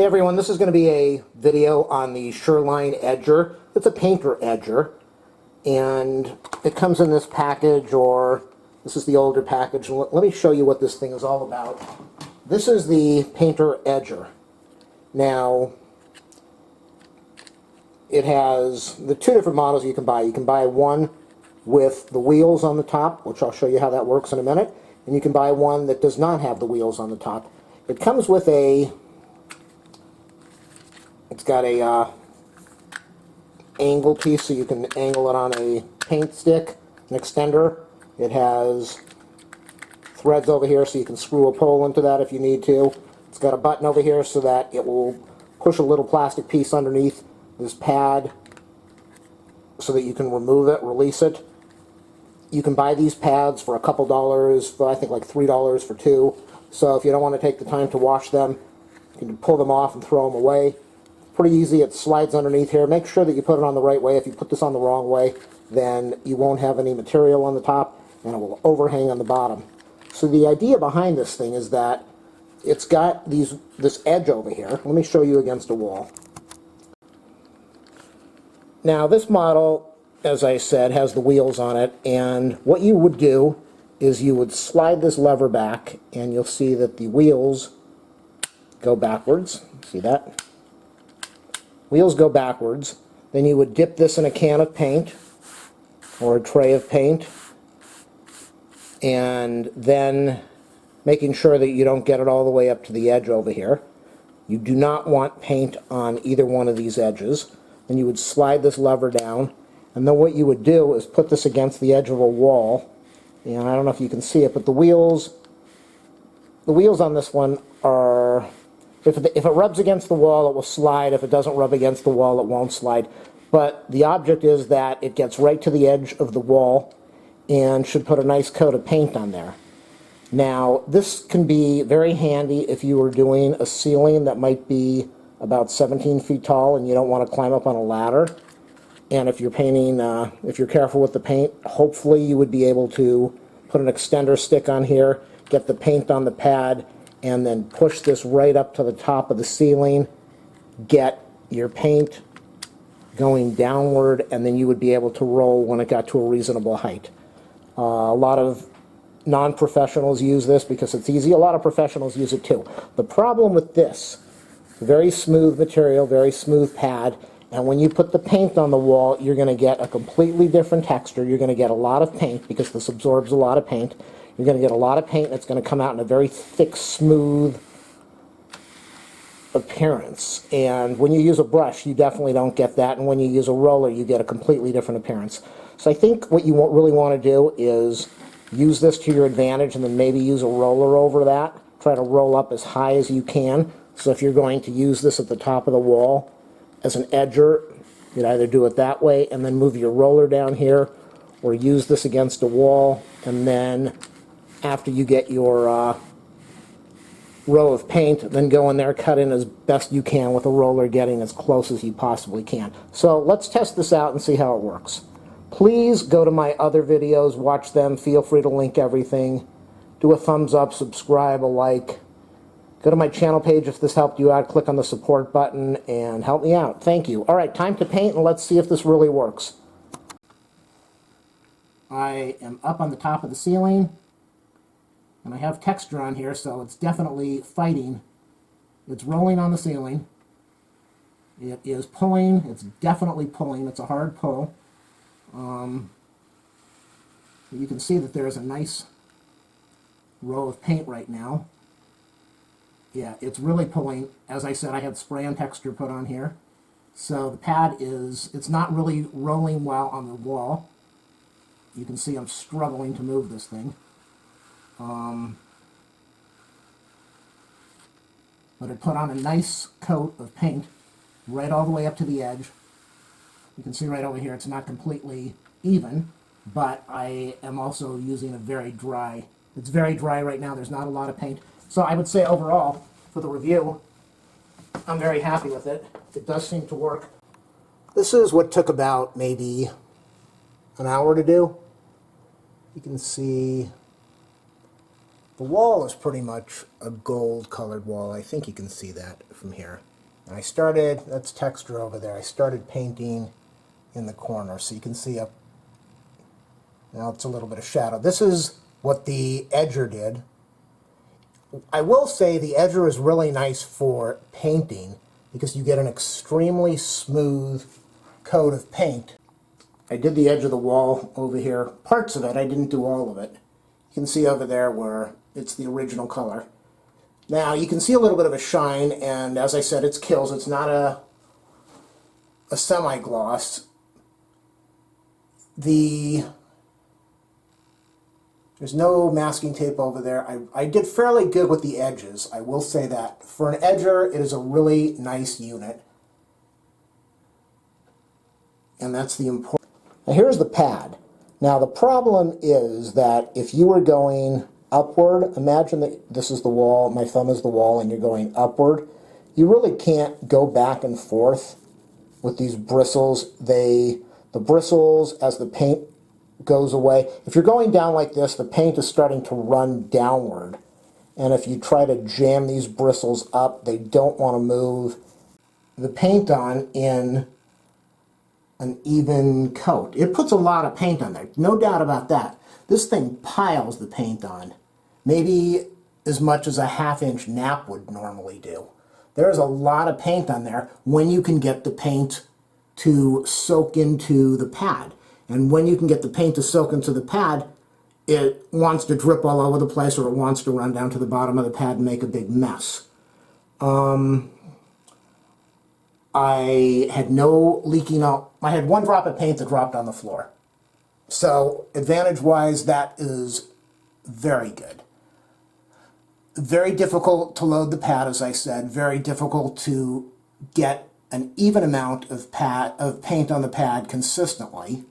Hey everyone, this is going to be a video on the Shur-Line edger. It's a painter edger, and it comes in this package, or this is the older package. Let me show you what this thing is all about. This is the painter edger. Now, it has the two different models you can buy. You can buy one with the wheels on the top, which I'll show you how that works in a minute, and you can buy one that does not have the wheels on the top. It comes with it's got a angle piece, so you can angle it on a paint stick, an extender. It has threads over here, so you can screw a pole into that if you need to. It's got a button over here so that it will push a little plastic piece underneath this pad so that you can remove it, release it. You can buy these pads for a couple dollars, for I think like $3 for two. So if you don't want to take the time to wash them, you can pull them off and throw them away. Pretty easy. It slides underneath here. Make sure that you put it on the right way. If you put this on the wrong way, then you won't have any material on the top and it will overhang on the bottom. So the idea behind this thing is that it's got this edge over here. Let me show you against a wall. Now this model, as I said, has the wheels on it, and what you would do is you would slide this lever back and you'll see that the wheels go backwards. See that? Wheels go backwards. Then you would dip this in a can of paint or a tray of paint, and then making sure that you don't get it all the way up to the edge over here. You do not want paint on either one of these edges. Then you would slide this lever down, and then what you would do is put this against the edge of a wall, and I don't know if you can see it, but the wheels on this one are, if it rubs against the wall, it will slide. If it doesn't rub against the wall, it won't slide. But the object is that it gets right to the edge of the wall and should put a nice coat of paint on there. Now, this can be very handy if you were doing a ceiling that might be about 17 feet tall and you don't want to climb up on a ladder. And if you're painting, if you're careful with the paint, hopefully you would be able to put an extender stick on here, get the paint on the pad, and then push this right up to the top of the ceiling, get your paint going downward, and then you would be able to roll when it got to a reasonable height. A lot of non-professionals use this because it's easy. A lot of professionals use it too. The problem with this, very smooth material, very smooth pad, and when you put the paint on the wall, you're going to get a completely different texture. You're going to get a lot of paint because this absorbs a lot of paint. You're going to get a lot of paint, and it's going to come out in a very thick, smooth appearance. And when you use a brush, you definitely don't get that. And when you use a roller, you get a completely different appearance. So I think what you really want to do is use this to your advantage, and then maybe use a roller over that. Try to roll up as high as you can. So if you're going to use this at the top of the wall as an edger, you'd either do it that way and then move your roller down here, or use this against a wall, and then after you get your row of paint, then go in there, cut in as best you can with a roller, getting as close as you possibly can. So let's test this out and see how it works. Please go to my other videos, watch them, feel free to link everything. Do a thumbs up, subscribe, a like. Go to my channel page if this helped you out, click on the support button, and help me out. Thank you. Alright, time to paint, and let's see if this really works. I am up on the top of the ceiling, and I have texture on here, so it's definitely fighting. It's rolling on the ceiling. It is pulling. It's definitely pulling. It's a hard pull. You can see that there's a nice row of paint right now. Yeah, it's really pulling. As I said, I had spray and texture put on here. So the pad it's not really rolling well on the wall. You can see I'm struggling to move this thing. But it put on a nice coat of paint right all the way up to the edge. You can see right over here it's not completely even, but I am also using a very dry, it's very dry right now, there's not a lot of paint. So I would say overall, for the review, I'm very happy with it. It does seem to work. This is what took about maybe an hour to do. You can see The wall is pretty much a gold colored wall. I think you can see that from here. And I started, that's texture over there, I started painting in the corner, so you can see up, now it's a little bit of shadow. This is what the edger did. I will say the edger is really nice for painting because you get an extremely smooth coat of paint. I did the edge of the wall over here, parts of it, I didn't do all of it. You can see over there where it's the original color. Now you can see a little bit of a shine, and as I said, it's Kills. It's not a semi-gloss. There's no masking tape over there. I did fairly good with the edges, I will say that. For an edger, it is a really nice unit. And that's the important. Now here's the pad. Now the problem is that if you were going upward, imagine that this is the wall, my thumb is the wall, and you're going upward. You really can't go back and forth with these bristles. The bristles, as the paint goes away, if you're going down like this, the paint is starting to run downward. And if you try to jam these bristles up, they don't want to move the paint on in an even coat. It puts a lot of paint on there, no doubt about that. This thing piles the paint on. Maybe as much as a ½ inch nap would normally do. There's a lot of paint on there when you can get the paint to soak into the pad. And when you can get the paint to soak into the pad, it wants to drip all over the place, or it wants to run down to the bottom of the pad and make a big mess. I had no leaking out. I had one drop of paint that dropped on the floor. So advantage-wise, that is very good. Very difficult to load the pad, as I said. Very difficult to get an even amount of paint on the pad consistently.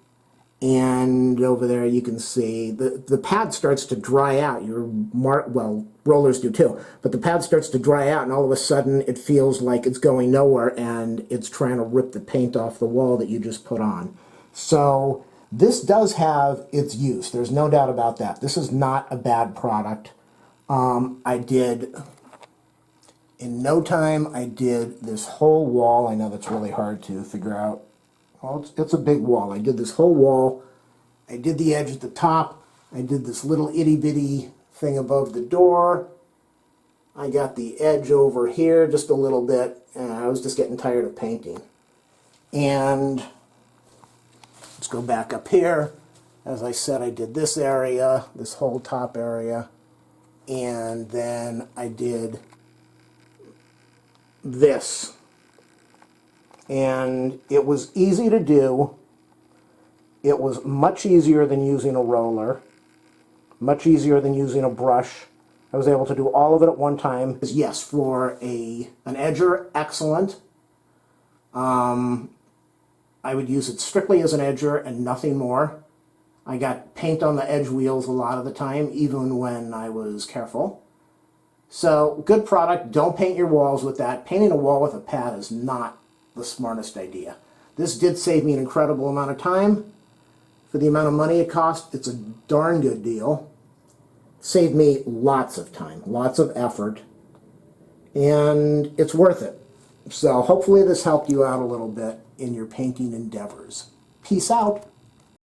And over there you can see the pad starts to dry out. Well, rollers do too. But the pad starts to dry out, and all of a sudden it feels like it's going nowhere, and it's trying to rip the paint off the wall that you just put on. So this does have its use. There's no doubt about that. This is not a bad product. In no time, I did this whole wall. I know that's really hard to figure out. Well, it's a big wall. I did this whole wall. I did the edge at the top. I did this little itty-bitty thing above the door. I got the edge over here just a little bit, and I was just getting tired of painting. And let's go back up here. As I said, I did this area, this whole top area, and then I did this. And it was easy to do. It was much easier than using a roller, much easier than using a brush. I was able to do all of it at one time. Yes, for an edger, excellent. I would use it strictly as an edger and nothing more. I got paint on the edge wheels a lot of the time, even when I was careful. So, good product. Don't paint your walls with that. Painting a wall with a pad is not the smartest idea. This did save me an incredible amount of time. For the amount of money it cost, it's a darn good deal. Saved me lots of time, lots of effort, and it's worth it. So hopefully this helped you out a little bit in your painting endeavors. Peace out.